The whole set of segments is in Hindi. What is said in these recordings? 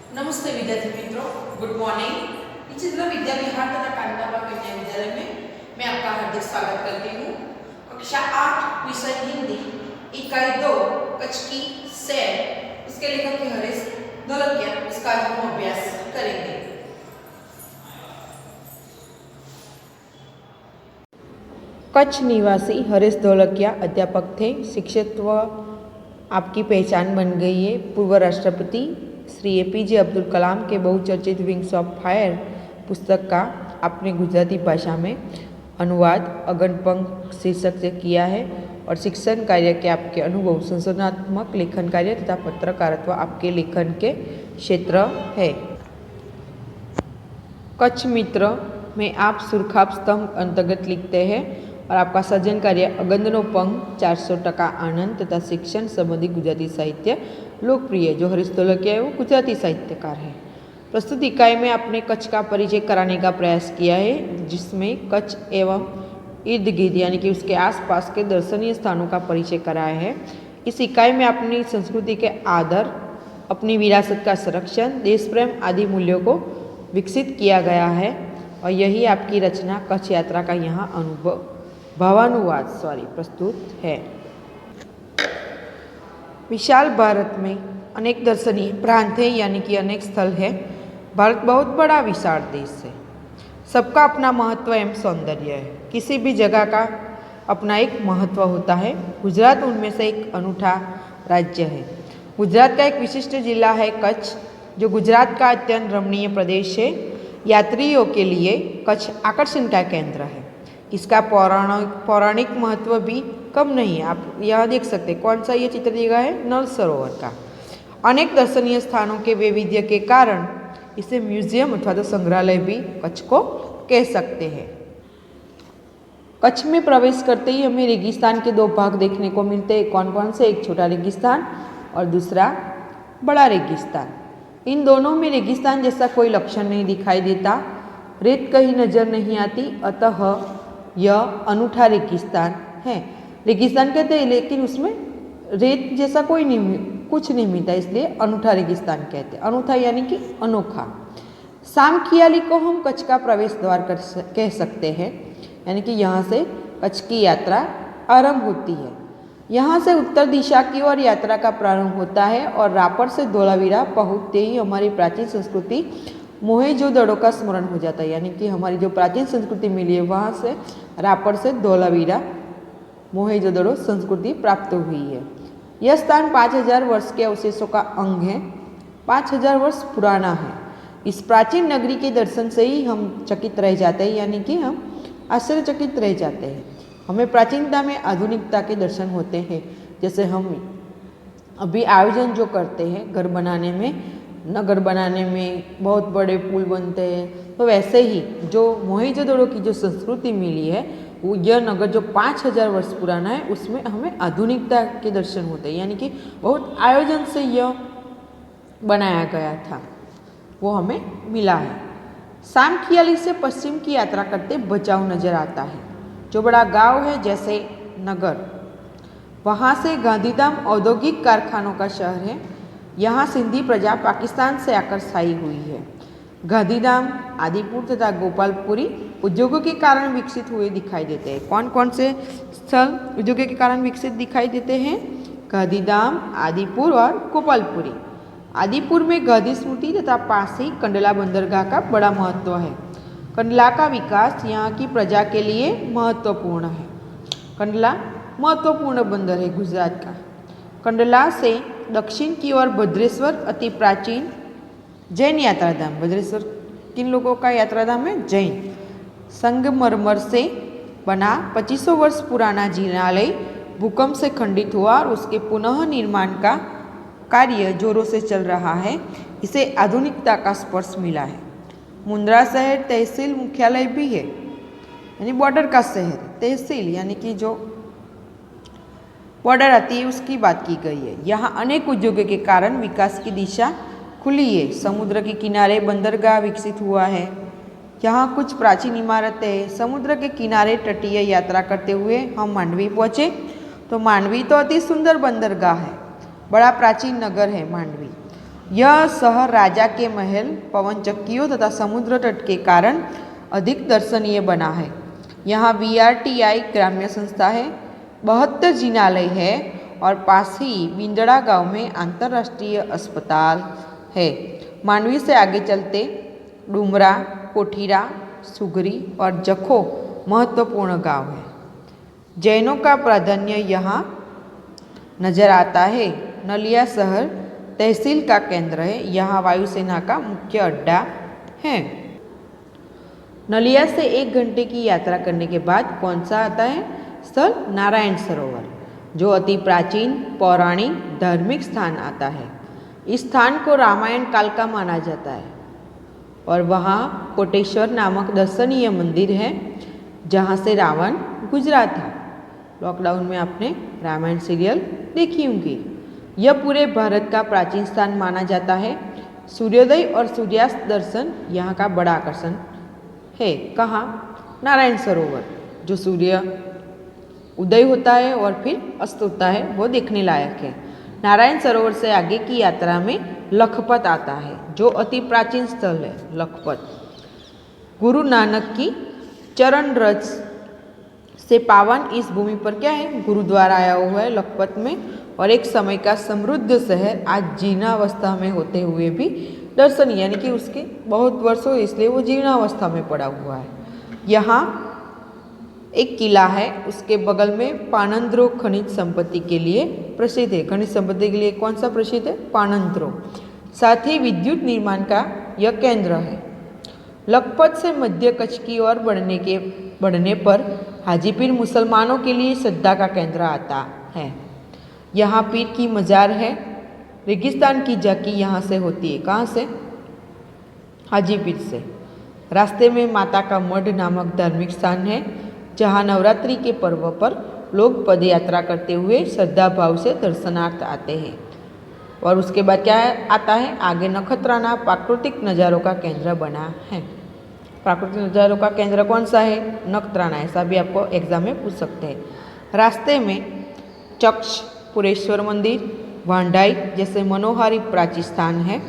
नमस्ते विद्यार्थी मित्रों, गुड मॉर्निंग। विचित्र विद्या विहार तथा कांडाबा कन्या विद्यालय में मैं आपका हार्दिक स्वागत करती हूँ। कक्षा 8 विषय हिंदी इकाई 2 कच्छ की सैर, उसके लेखक है हरीश ढोलकिया। उसका आज हम अभ्यास करेंगे। कच्छ निवासी हरीश ढोलकिया अध्यापक थे। शिक्षकत्व आपकी पहचान बन गई है। पूर्व राष्ट्रपति श्री APJ अब्दुल कलाम के बहुचर्चित विंग्स ऑफ फायर पुस्तक का आपने गुजराती भाषा में अनुवाद अगनपंख शीर्षक से किया है और शिक्षण कार्य के आपके अनुभव संशोधनात्मक लेखन कार्य तथा पत्रकारित्व आपके लेखन के क्षेत्र है। कच्छ मित्र में आप सुरखाब स्तंभ अंतर्गत लिखते हैं और आपका सृजन कार्य अगंदनो पंख 400% आनंद तथा शिक्षण संबंधी गुजराती साहित्य लोकप्रिय। जो हरीश ढोलकिया है वो गुजराती साहित्यकार है। प्रस्तुत इकाई में आपने कच्छ का परिचय कराने का प्रयास किया है, जिसमें कच्छ एवं इर्द गिर्द यानी कि उसके आसपास के दर्शनीय स्थानों का परिचय कराया है। इस इकाई में अपनी संस्कृति के आदर, अपनी विरासत का संरक्षण, देश प्रेम आदि मूल्यों को विकसित किया गया है और यही आपकी रचना कच्छ यात्रा का यहाँ भावानुवाद प्रस्तुत है। विशाल भारत में अनेक दर्शनीय प्रांत है, यानी कि अनेक स्थल है। भारत बहुत बड़ा विशाल देश है। सबका अपना महत्व एवं सौंदर्य है। किसी भी जगह का अपना एक महत्व होता है। गुजरात उनमें से एक अनूठा राज्य है। गुजरात का एक विशिष्ट जिला है कच्छ, जो गुजरात का अत्यंत रमणीय प्रदेश है। यात्रियों के लिए कच्छ आकर्षण का केंद्र है। इसका पौराणिक महत्व भी कम नहीं है। आप यहाँ देख सकते हैं, कौन सा ये चित्र दिया गया है, नल सरोवर का। अनेक दर्शनीय स्थानों के वैविध्य के कारण इसे म्यूजियम अथवा तो संग्रहालय भी कच्छ को कह सकते हैं। कच्छ में प्रवेश करते ही हमें रेगिस्तान के दो भाग देखने को मिलते हैं। कौन कौन से? एक छोटा रेगिस्तान और दूसरा बड़ा रेगिस्तान। इन दोनों में रेगिस्तान जैसा कोई लक्षण नहीं दिखाई देता, रेत कहीं नजर नहीं आती, अतः यह अनूठा रेगिस्तान है। रेगिस्तान कहते हैं, लेकिन उसमें रेत जैसा कुछ नहीं मिलता, इसलिए अनूठा रेगिस्तान कहते हैं। अनूठा यानी कि अनोखा। सामखियाली को हम कच्छ का प्रवेश द्वार कह सकते हैं, यानी कि यहाँ से कच्छ की यात्रा आरंभ होती है। यहाँ से उत्तर दिशा की ओर यात्रा का प्रारंभ होता है और रापड़ से धोलावीरा पहुँचते ही हमारी प्राचीन संस्कृति मोहेंजोदड़ो का स्मरण हो जाता है। यानी कि हमारी जो प्राचीन संस्कृति मिली है, वहाँ से रापड़ से धोलावीरा मोहेंजोदड़ो संस्कृति प्राप्त हुई है। यह स्थान 5000 वर्ष के अवशेषों का अंग है। 5000 वर्ष पुराना है। इस प्राचीन नगरी के दर्शन से ही हम चकित रह जाते हैं, यानी कि हम आश्चर्यचकित रह जाते हैं। हमें प्राचीनता में आधुनिकता के दर्शन होते हैं। जैसे हम अभी आयोजन जो करते हैं घर बनाने में, नगर बनाने में बहुत बड़े पुल बनते हैं, तो वैसे ही जो मोहेंजोदड़ो की जो संस्कृति मिली है, वो यह नगर जो 5000 वर्ष पुराना है, उसमें हमें आधुनिकता के दर्शन होते हैं। यानी कि बहुत आयोजन से यह बनाया गया था, वो हमें मिला है। सामखियाली से पश्चिम की यात्रा करते भचाऊ नजर आता है, जो बड़ा गांव है जैसे नगर। वहाँ से गांधीधाम औद्योगिक कारखानों का शहर है। यहाँ सिंधी प्रजा पाकिस्तान से आकर स्थायी हुई है। गांधीधाम, आदिपुर तथा गोपालपुरी उद्योगों के कारण विकसित हुए दिखाई देते हैं। कौन कौन से स्थल उद्योगों के कारण विकसित दिखाई देते हैं? गांधीधाम, आदिपुर और गोपालपुरी। आदिपुर में गांधी स्मृति तथा पास ही कंडला बंदरगाह का बड़ा महत्व है। कंडला का विकास यहाँ की प्रजा के लिए महत्वपूर्ण है। कंडला महत्वपूर्ण बंदर है गुजरात का। कंडला से दक्षिण की ओर भद्रेश्वर अति प्राचीन जैन यात्राधाम। भद्रेश्वर किन लोगों का यात्राधाम है? जैन। संगमरमर से बना 2500 वर्ष पुराना जिनालय भूकंप से खंडित हुआ और उसके पुनः निर्माण का कार्य जोरों से चल रहा है। इसे आधुनिकता का स्पर्श मिला है। मुंद्रा शहर तहसील मुख्यालय भी है, यानी बॉर्डर का शहर। तहसील यानी कि जो बॉर्डर आती है, उसकी बात की गई है। यहाँ अनेक उद्योगों के कारण विकास की दिशा खुली है। समुद्र के किनारे बंदरगाह विकसित हुआ है। यहाँ कुछ प्राचीन इमारतें हैं। समुद्र के किनारे तटीय यात्रा करते हुए हम मांडवी पहुँचे, तो मांडवी तो अति सुंदर बंदरगाह है, बड़ा प्राचीन नगर है मांडवी। यह शहर राजा के महल, पवन चक्कियों तथा समुद्र तट के कारण अधिक दर्शनीय बना है। यहाँ VRTI ग्राम्य संस्था है, 72 जिनालय है और पास ही बिंदड़ा गांव में अंतर्राष्ट्रीय अस्पताल है। मांडवी से आगे चलते डुमरा, कोठीरा, सुगरी और जखो महत्वपूर्ण गांव है। जैनों का प्राधान्य यहाँ नजर आता है। नलिया शहर तहसील का केंद्र है। यहाँ वायुसेना का मुख्य अड्डा है। नलिया से 1 घंटे की यात्रा करने के बाद कौन सा आता है स्थल? नारायण सरोवर, जो अति प्राचीन पौराणिक धार्मिक स्थान आता है। इस स्थान को रामायण काल का माना जाता है और वहाँ कोटेश्वर नामक दर्शनीय मंदिर है, जहाँ से रावण गुजरा था। लॉकडाउन में आपने रामायण सीरियल देखी होंगी। यह पूरे भारत का प्राचीन स्थान माना जाता है। सूर्योदय और सूर्यास्त दर्शन यहाँ का बड़ा आकर्षण है। कहाँ? नारायण सरोवर, जो सूर्य उदय होता है और फिर अस्त होता है, वो देखने लायक है। नारायण सरोवर से आगे की यात्रा में लखपत आता है, जो अति प्राचीन स्थल है। लखपत गुरु नानक की चरण रज से पावन इस भूमि पर क्या है? गुरुद्वारा आया हुआ है लखपत में, और एक समय का समृद्ध शहर आज जीर्णावस्था में होते हुए भी दर्शनीय, यानी कि उसके बहुत वर्षों इसलिए वो जीर्णावस्था में पड़ा हुआ है। यहाँ एक किला है, उसके बगल में पानंद्रो खनिज संपत्ति के लिए प्रसिद्ध है। खनिज संपत्ति के लिए कौन सा प्रसिद्ध है? पानंद्रो। साथ ही विद्युत निर्माण का यह केंद्र है। लखपत से मध्य कच्छ की ओर बढ़ने पर हाजीपीर मुसलमानों के लिए श्रद्धा का केंद्र आता है। यहाँ पीर की मजार है। रेगिस्तान की झांकी यहाँ से होती है। कहाँ से? हाजीपीर से। रास्ते में माता का मठ नामक धार्मिक स्थान है, जहाँ नवरात्रि के पर्व पर लोग पदयात्रा करते हुए श्रद्धा भाव से दर्शनार्थ आते हैं। और उसके बाद क्या आता है? आगे नखत्राना प्राकृतिक नज़ारों का केंद्र बना है। प्राकृतिक नज़ारों का केंद्र कौन सा है? नखत्राना। ऐसा भी आपको एग्जाम में पूछ सकते हैं। रास्ते में चक्ष, पुरेश्वर मंदिर, वांडाई जैसे मनोहारी प्राचीन स्थान है।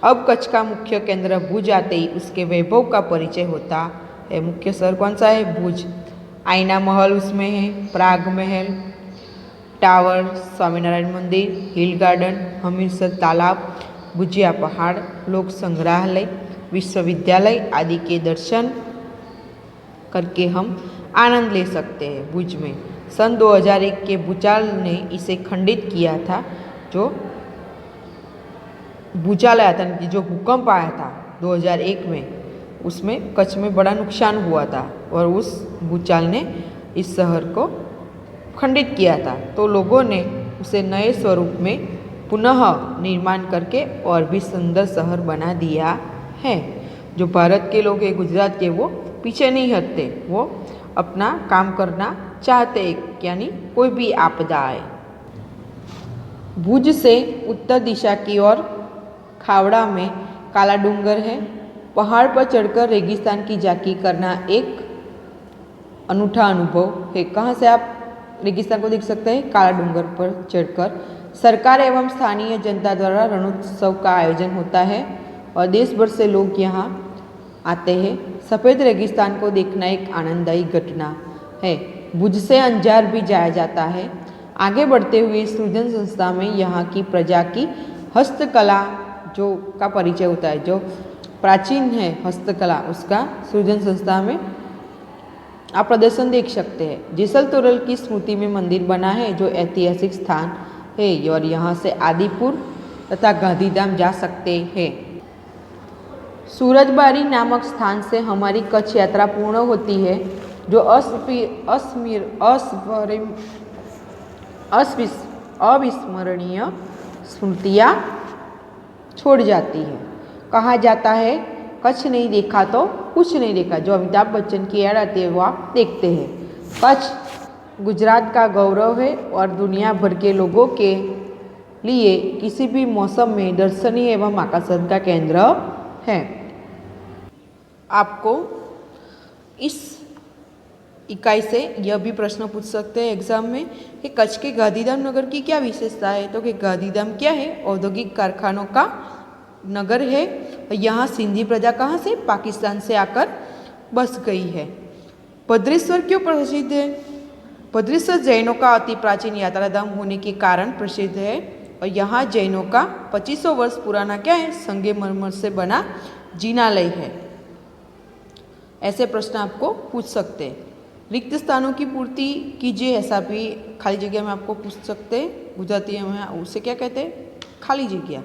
अब कच्छ का मुख्य केंद्र भुज आते ही उसके वैभव का परिचय होता है। मुख्य शहर कौन सा है? भुज। आईना महल उसमें है, प्राग महल, टावर, स्वामीनारायण मंदिर, हिल गार्डन, हमीरसर तालाब, भुजिया पहाड़, लोक संग्रहालय, विश्वविद्यालय आदि के दर्शन करके हम आनंद ले सकते हैं। भुज में सन 2001 के भूचाल ने इसे खंडित किया था। जो भूचाल आया था, जो भूकंप आया था 2001 में, उसमें कच्छ में बड़ा नुकसान हुआ था और उस भूचाल ने इस शहर को खंडित किया था। तो लोगों ने उसे नए स्वरूप में पुनः निर्माण करके और भी सुंदर शहर बना दिया है। जो भारत के लोग हैं, गुजरात के, वो पीछे नहीं हटते, वो अपना काम करना चाहते, यानी कोई भी आपदा आए। भुज से उत्तर दिशा की ओर खावड़ा में काला डूंगर है। पहाड़ पर चढ़कर रेगिस्तान की झांकी करना एक अनूठा अनुभव है। कहाँ से आप रेगिस्तान को देख सकते हैं? काला डूंगर पर चढ़कर। सरकार एवं स्थानीय जनता द्वारा रणोत्सव का आयोजन होता है और देश भर से लोग यहाँ आते हैं। सफ़ेद रेगिस्तान को देखना एक आनंददायी घटना है। भुज से अंजार भी जाया जाता है। आगे बढ़ते हुए सृजन संस्था में यहाँ की प्रजा की हस्तकला जो का परिचय होता है, जो प्राचीन है हस्तकला, उसका सृजन संस्था में आप प्रदर्शन देख सकते हैं। जेसल तोरल की स्मृति में मंदिर बना है, जो ऐतिहासिक स्थान है और यहाँ से आदिपुर तथा गांधीधाम जा सकते हैं। सूरजबारी नामक स्थान से हमारी कच्छ यात्रा पूर्ण होती है, जो अविस्मरणीय स्मृतियाँ छोड़ जाती है। कहा जाता है कच्छ नहीं देखा तो कुछ नहीं देखा। जो अमिताभ बच्चन की ऐड आती है वो आप देखते हैं। कच्छ गुजरात का गौरव है और दुनिया भर के लोगों के लिए किसी भी मौसम में दर्शनीय एवं आकर्षण का केंद्र है। आपको इस इकाई से यह भी प्रश्न पूछ सकते हैं एग्जाम में कि कच्छ के गांधीधाम नगर की क्या विशेषता है। तो कि गांधीधाम क्या है? औद्योगिक कारखानों का नगर है। यहाँ सिंधी प्रजा कहाँ से? पाकिस्तान से आकर बस गई है। भद्रेश्वर क्यों प्रसिद्ध है? भद्रेश्वर जैनों का अति प्राचीन यात्रा धाम होने के कारण प्रसिद्ध है और यहाँ जैनों का 2500 वर्ष पुराना क्या है? संगमरमर से बना जिनालय है। ऐसे प्रश्न आपको पूछ सकते हैं। रिक्त स्थानों की पूर्ति कीजिए, ऐसा भी खाली जगह में आपको पूछ सकते हैं। गुजराती में उसे क्या कहते हैं? खाली जगह।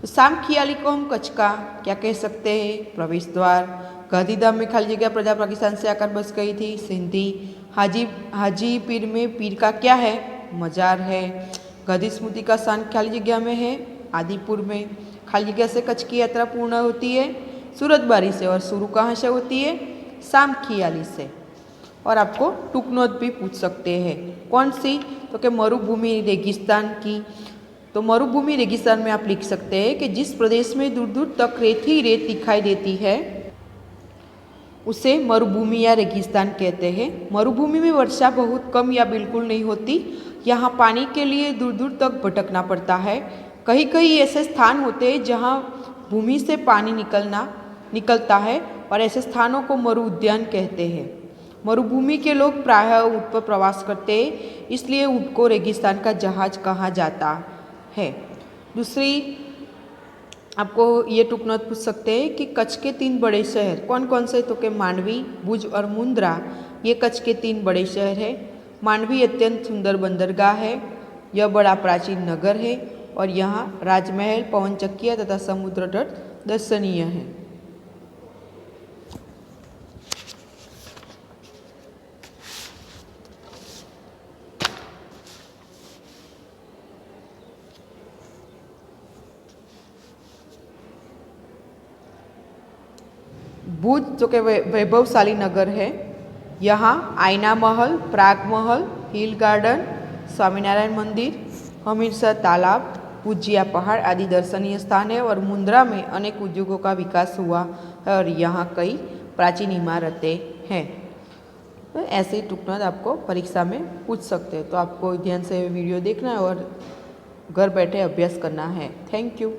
तो साम खियाली को हम कच्छ का क्या कह सकते हैं? प्रवेश द्वार। गांधीधाम में खाली जगह प्रजा पाकिस्तान से आकर बस गई थी, सिंधी। हाजी पीर में पीर का क्या है? मजार है। गांधी स्मृति का स्थान खाली जगह में है, आदिपुर में। खाली जगह से कच्छ की यात्रा पूर्ण होती है सूरतबारी से, और शुरू कहाँ से होती है? साम खियाली से। और आपको टूक नोट भी पूछ सकते हैं। कौन सी? तो कि मरुभूमि रेगिस्तान की। तो मरुभूमि रेगिस्तान में आप लिख सकते हैं कि जिस प्रदेश में दूर दूर तक रेत ही रेत दिखाई देती है उसे मरुभूमि या रेगिस्तान कहते हैं। मरुभूमि में वर्षा बहुत कम या बिल्कुल नहीं होती। यहाँ पानी के लिए दूर दूर तक भटकना पड़ता है। कहीं कहीं ऐसे स्थान होते हैं जहाँ भूमि से पानी निकलता है और ऐसे स्थानों को मरु उद्यान कहते हैं। मरुभूमि के लोग प्रायः ऊँट पर प्रवास करते हैं, इसलिए ऊँट को रेगिस्तान का जहाज कहा जाता है। दूसरी आपको ये टूक नोट पूछ सकते हैं कि कच्छ के 3 बड़े शहर कौन कौन से? तो कि मांडवी, भुज और मुंद्रा, ये कच्छ के 3 बड़े शहर हैं। मांडवी अत्यंत सुंदर बंदरगाह है, यह बड़ा प्राचीन नगर है और यहाँ राजमहल, पवन चक्कियाँ तथा समुद्र तट दर्शनीय है। भुज जो कि वैभवशाली नगर है, यहाँ आईना महल, प्राग महल, हिल गार्डन, स्वामीनारायण मंदिर, हमीरसर तालाब, पूजिया पहाड़ आदि दर्शनीय स्थान है। और मुंद्रा में अनेक उद्योगों का विकास हुआ है और यहाँ कई प्राचीन इमारतें हैं। तो ऐसे ही टूक नोट आपको परीक्षा में पूछ सकते हैं। तो आपको ध्यान से वीडियो देखना है और घर बैठे अभ्यास करना है। Thank you.